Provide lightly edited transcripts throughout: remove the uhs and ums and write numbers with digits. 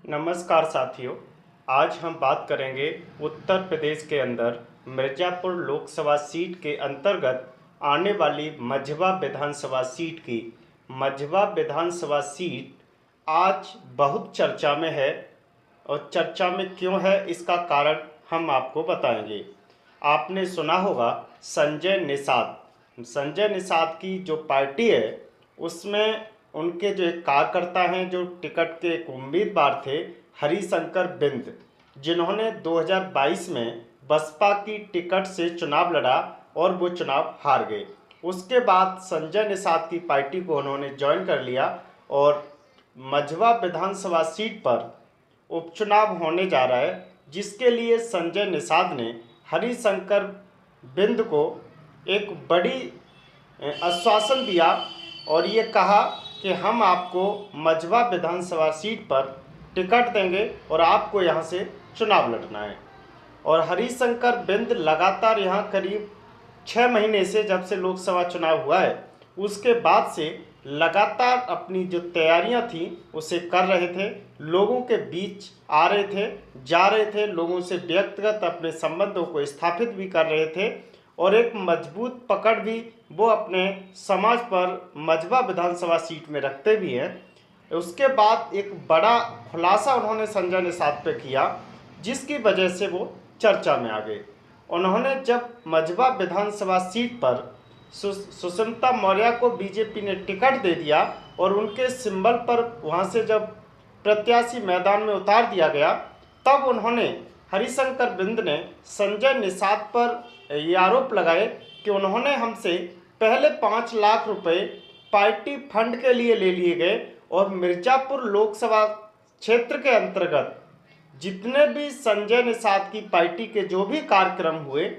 नमस्कार साथियों। आज हम बात करेंगे उत्तर प्रदेश के अंदर मिर्ज़ापुर लोकसभा सीट के अंतर्गत आने वाली मझवा विधानसभा सीट की। मझवा विधानसभा सीट आज बहुत चर्चा में है और चर्चा में क्यों है इसका कारण हम आपको बताएंगे। आपने सुना होगा संजय निषाद की जो पार्टी है उसमें उनके जो एक कार्यकर्ता हैं, जो टिकट के एक उम्मीदवार थे, हरिशंकर बिंद, जिन्होंने 2022 में बसपा की टिकट से चुनाव लड़ा और वो चुनाव हार गए। उसके बाद संजय निषाद की पार्टी को उन्होंने ज्वाइन कर लिया और मझवा विधानसभा सीट पर उपचुनाव होने जा रहा है, जिसके लिए संजय निषाद ने हरिशंकर बिंद को एक बड़ी आश्वासन दिया और ये कहा कि हम आपको मझवा विधानसभा सीट पर टिकट देंगे और आपको यहाँ से चुनाव लड़ना है। और हरिशंकर बिंद लगातार यहाँ करीब 6 महीने से, जब से लोकसभा चुनाव हुआ है उसके बाद से लगातार अपनी जो तैयारियां थी उसे कर रहे थे, लोगों के बीच आ रहे थे, जा रहे थे, लोगों से व्यक्तिगत अपने संबंधों को स्थापित भी कर रहे थे और एक मजबूत पकड़ भी वो अपने समाज पर मझवा विधानसभा सीट में रखते भी हैं। उसके बाद एक बड़ा खुलासा उन्होंने संजय निषाद पे किया, जिसकी वजह से वो चर्चा में आ गए। उन्होंने जब मझवा विधानसभा सीट पर सुष्मिता मौर्य को बीजेपी ने टिकट दे दिया और उनके सिंबल पर वहाँ से जब प्रत्याशी मैदान में उतार दिया गया, तब उन्होंने हरिशंकर बिंद ने संजय निषाद पर ये आरोप लगाए कि उन्होंने हमसे पहले 5 लाख रुपए पार्टी फंड के लिए ले लिए गए और मिर्ज़ापुर लोकसभा क्षेत्र के अंतर्गत जितने भी संजय निषाद की पार्टी के जो भी कार्यक्रम हुए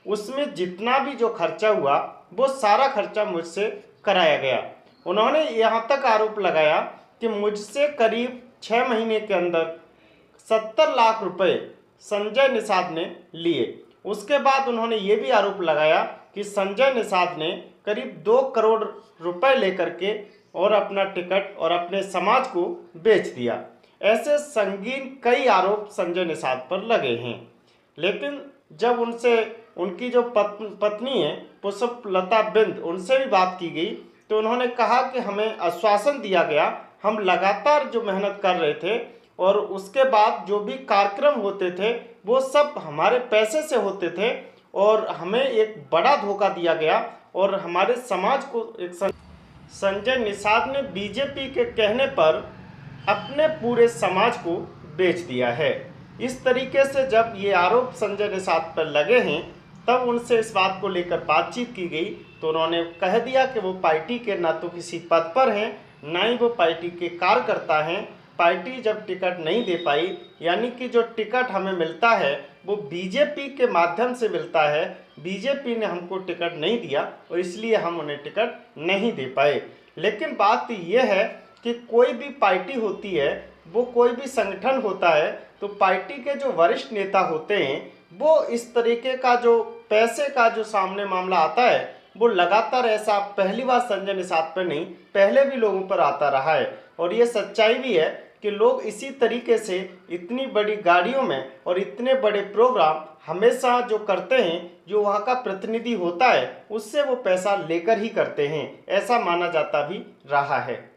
उसमें जितना भी जो खर्चा हुआ वो सारा खर्चा मुझसे कराया गया। उन्होंने यहाँ तक आरोप लगाया कि मुझसे करीब 6 महीने के अंदर 70 लाख रुपए संजय निषाद ने लिए। उसके बाद उन्होंने ये भी आरोप लगाया कि संजय निषाद ने करीब 2 करोड़ रुपए लेकर के और अपना टिकट और अपने समाज को बेच दिया। ऐसे संगीन कई आरोप संजय निषाद पर लगे हैं। लेकिन जब उनसे उनकी जो पत्नी है पुष्पलता बिंद, उनसे भी बात की गई तो उन्होंने कहा कि हमें आश्वासन दिया गया, हम लगातार जो मेहनत कर रहे थे और उसके बाद जो भी कार्यक्रम होते थे वो सब हमारे पैसे से होते थे और हमें एक बड़ा धोखा दिया गया और हमारे समाज को एक संजय निषाद ने बीजेपी के कहने पर अपने पूरे समाज को बेच दिया है। इस तरीके से जब ये आरोप संजय निषाद पर लगे हैं तब उनसे इस बात को लेकर बातचीत की गई तो उन्होंने कह दिया कि वो पार्टी के ना तो किसी पद पर हैं, ना ही वो पार्टी के कार्यकर्ता हैं। पार्टी जब टिकट नहीं दे पाई, यानी कि जो टिकट हमें मिलता है वो बीजेपी के माध्यम से मिलता है, बीजेपी ने हमको टिकट नहीं दिया और इसलिए हम उन्हें टिकट नहीं दे पाए। लेकिन बात यह है कि कोई भी पार्टी होती है, वो कोई भी संगठन होता है, तो पार्टी के जो वरिष्ठ नेता होते हैं वो इस तरीके का जो पैसे का जो सामने मामला आता है वो लगातार, ऐसा पहली बार संजय निषाद पर नहीं, पहले भी लोगों पर आता रहा है। और ये सच्चाई भी है कि लोग इसी तरीके से इतनी बड़ी गाड़ियों में और इतने बड़े प्रोग्राम हमेशा जो करते हैं, जो वहाँ का प्रतिनिधि होता है उससे वो पैसा लेकर ही करते हैं, ऐसा माना जाता भी रहा है।